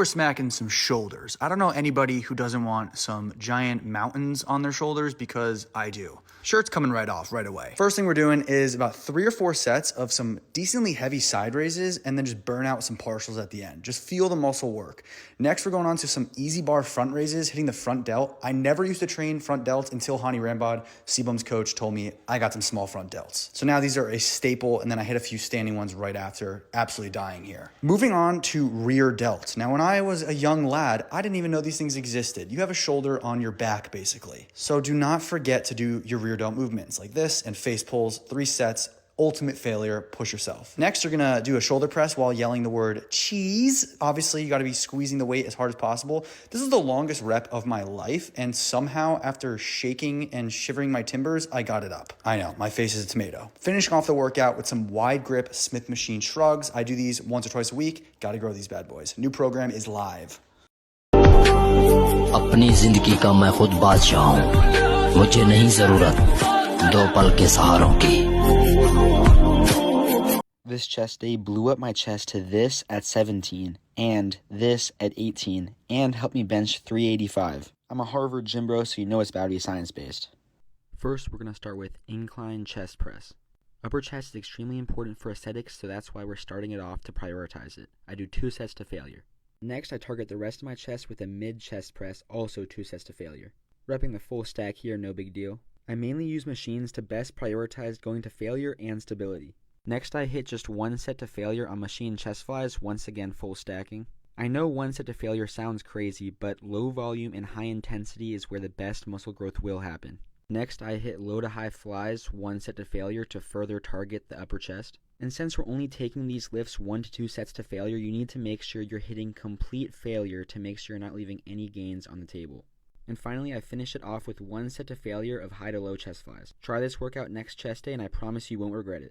we're smacking some shoulders. I don't know anybody who doesn't want some giant mountains on their shoulders, because I do. Shirt's coming right off right away. First thing we're doing is about 3 or 4 sets of some decently heavy side raises and then just burn out some partials at the end. Just feel the muscle work. Next, we're going on to some easy bar front raises, hitting the front delt. I never used to train front delts until Hani Rambod, Sebum's coach, told me I got some small front delts. So now these are a staple, and then I hit a few standing ones right after. Absolutely dying here. Moving on to rear delts. Now, when I was a young lad, I didn't even know these things existed. You have a shoulder on your back, basically. So do not forget to do your rear delt movements like this and face pulls, 3 sets, ultimate failure, push yourself. Next, you're gonna do a shoulder press while yelling the word cheese. Obviously, you gotta be squeezing the weight as hard as possible. This is the longest rep of my life, and somehow after shaking and shivering my timbers, I got it up. I know, my face is a tomato. Finishing off the workout with some wide grip Smith machine shrugs. I do these once or twice a week. Gotta grow these bad boys. New program is live. अपनी जिंदगी का मैं खुद बादशाह हूं मुझे नहीं जरूरत 2 पल के सहारों की This chest day blew up my chest to this at 17 and this at 18 and helped me bench 385. I'm a Harvard gym bro, so you know it's about to be science-based. First, we're going to start with incline chest press. Upper chest is extremely important for aesthetics, so that's why we're starting it off to prioritize it. I do 2 sets to failure. Next, I target the rest of my chest with a mid-chest press, also 2 sets to failure. Repping the full stack here, no big deal. I mainly use machines to best prioritize going to failure and stability. Next, I hit just 1 set to failure on machine chest flies, once again full stacking. I know 1 set to failure sounds crazy, but low volume and high intensity is where the best muscle growth will happen. Next, I hit low to high flies, 1 set to failure to further target the upper chest. And since we're only taking these lifts 1 to 2 sets to failure, you need to make sure you're hitting complete failure to make sure you're not leaving any gains on the table. And finally, I finish it off with 1 set to failure of high to low chest flies. Try this workout next chest day and I promise you won't regret it.